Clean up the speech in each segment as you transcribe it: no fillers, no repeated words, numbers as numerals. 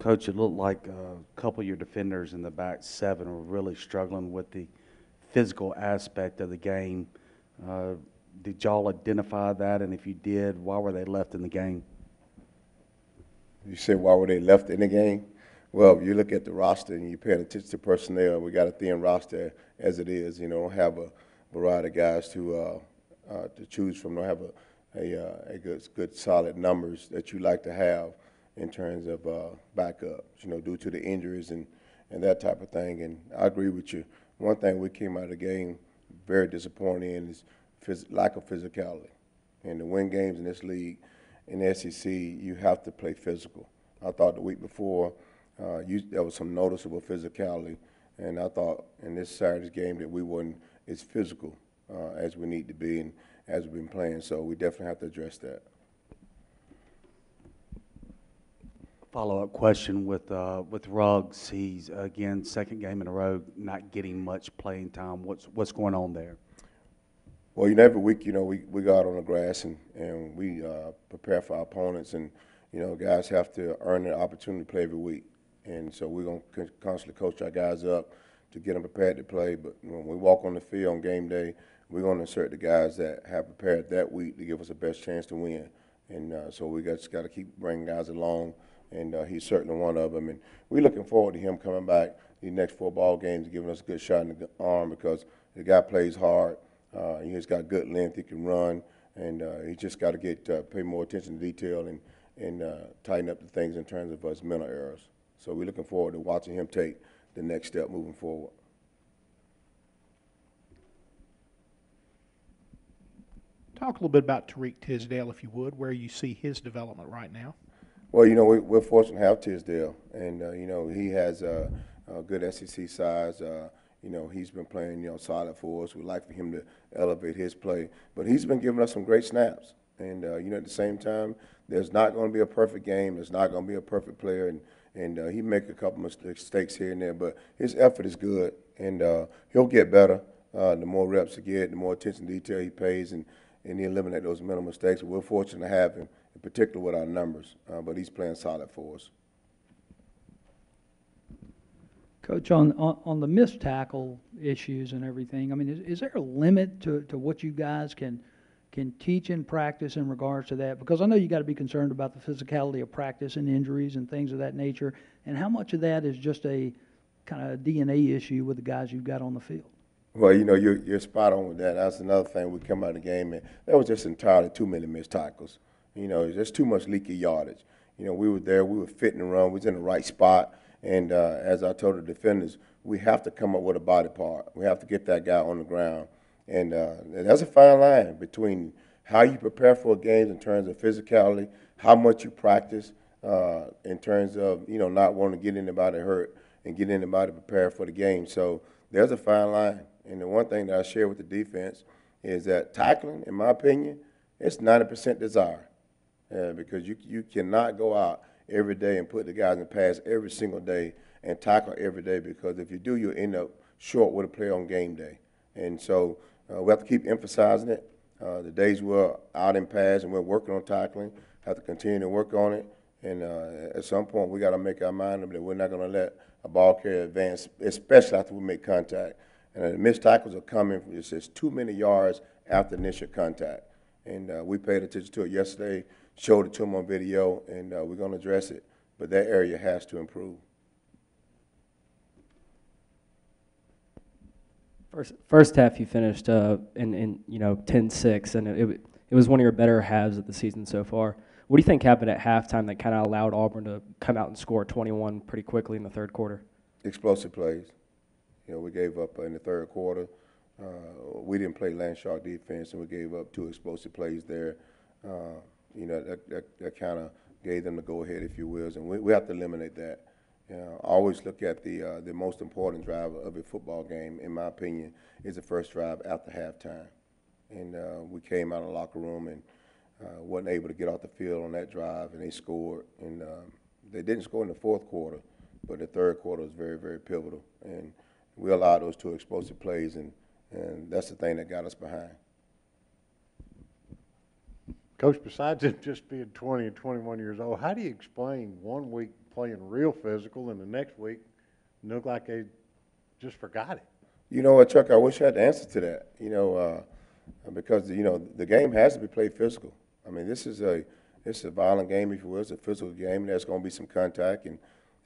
Coach, it looked like a couple of your defenders in the back seven were really struggling with the physical aspect of the game. Uh, did y'all identify that? And if you did, why were they left in the game? You said why were they left in the game? Well, if you look at the roster and you're paying attention to personnel, we got a thin roster as it is. You know, don't have a variety of guys to choose from. Don't have a good solid numbers that you like to have in terms of backups. You know, due to the injuries and that type of thing. And I agree with you. One thing we came out of the game very disappointed in is lack of physicality. And to win games in this league, in the SEC, you have to play physical. I thought the week before there was some noticeable physicality, and I thought in this Saturday's game that we weren't as physical as we need to be and as we've been playing. So we definitely have to address that. Follow-up question with Ruggs. He's again second game in a row not getting much playing time. What's going on there? Well, you know, every week, you know, we go out on the grass and we prepare for our opponents, and you know, guys have to earn the opportunity to play every week, and so we're gonna constantly coach our guys up to get them prepared to play. But when we walk on the field on game day, we're gonna insert the guys that have prepared that week to give us the best chance to win, and so we just got to keep bringing guys along. And he's certainly one of them. And we're looking forward to him coming back these next 4 ball games and giving us a good shot in the arm because the guy plays hard. He's got good length. He can run. And he just got to pay more attention to detail and tighten up the things in terms of his mental errors. So we're looking forward to watching him take the next step moving forward. Talk a little bit about Tariq Tisdale, if you would, where you see his development right now. Well, you know, we're fortunate to have Tisdale, and, you know, he has a good SEC size. You know, he's been playing, you know, solid for us. We'd like for him to elevate his play. But he's been giving us some great snaps. And, you know, at the same time, there's not going to be a perfect game. There's not going to be a perfect player. And he make a couple mistakes here and there. But his effort is good, and he'll get better. The more reps he get, the more attention to detail he pays, and he eliminate those mental mistakes. We're fortunate to have him, in particular with our numbers, but he's playing solid for us. Coach, on the missed tackle issues and everything, I mean, is there a limit to what you guys can teach in practice in regards to that? Because I know you got to be concerned about the physicality of practice and injuries and things of that nature, and how much of that is just a kind of DNA issue with the guys you've got on the field? Well, you know, you're spot on with that. That's another thing. We come out of the game, and there was just entirely too many missed tackles. You know, there's too much leaky yardage. You know, we were there, we were fitting and run, we was in the right spot, and as I told the defenders, we have to come up with a body part. We have to get that guy on the ground, and there's a fine line between how you prepare for a game in terms of physicality, how much you practice in terms of, you know, not wanting to get anybody hurt and get anybody prepared for the game. So there's a fine line. And the one thing that I share with the defense is that tackling, in my opinion, it's 90% desire. Because you cannot go out every day and put the guys in pass every single day and tackle every day, because if you do, you'll end up short with a player on game day. And so we have to keep emphasizing it. The days we're out in pass and we're working on tackling, have to continue to work on it. And at some point, we got to make our mind up that we're not going to let a ball carrier advance, especially after we make contact. And the missed tackles are coming from just too many yards after initial contact. And we paid attention to it yesterday, showed it to them on video, and we're going to address it. But that area has to improve. First half you finished in you know 10-6, and it was one of your better halves of the season so far. What do you think happened at halftime that kind of allowed Auburn to come out and score 21 pretty quickly in the third quarter? Explosive plays. You know, we gave up in the third quarter. We didn't play land shark defense, and we gave up 2 explosive plays there. You know, that kind of gave them the go-ahead, if you will, and we have to eliminate that. Always look at the most important drive of a football game, in my opinion, is the first drive after halftime. And we came out of the locker room and wasn't able to get off the field on that drive, and they scored. And they didn't score in the fourth quarter, but the third quarter was very, very pivotal. And we allowed those 2 explosive plays, and that's the thing that got us behind. Coach, besides them just being 20 and 21 years old, how do you explain 1 week playing real physical and the next week look like they just forgot it? You know what, Chuck? I wish I had the answer to that. Because the game has to be played physical. I mean, this is a violent game, if you will. It's a physical game, and there's going to be some contact,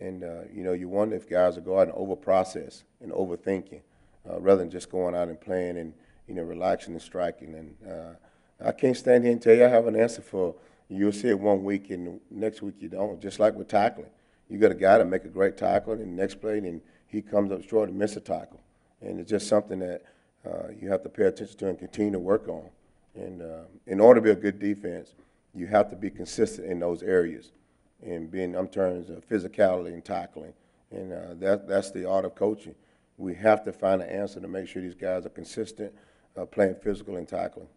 and you wonder if guys will go out and over-process and overthinking rather than just going out and playing and relaxing and striking. And I can't stand here and tell you I have an answer for. You'll see it 1 week, and next week you don't. Just like with tackling, you got a guy to make a great tackle, and the next play, and he comes up short and miss a tackle, and it's just something that you have to pay attention to and continue to work on. And in order to be a good defense, you have to be consistent in those areas, and being in terms of physicality and tackling, and that's the art of coaching. We have to find an answer to make sure these guys are consistent, playing physical and tackling.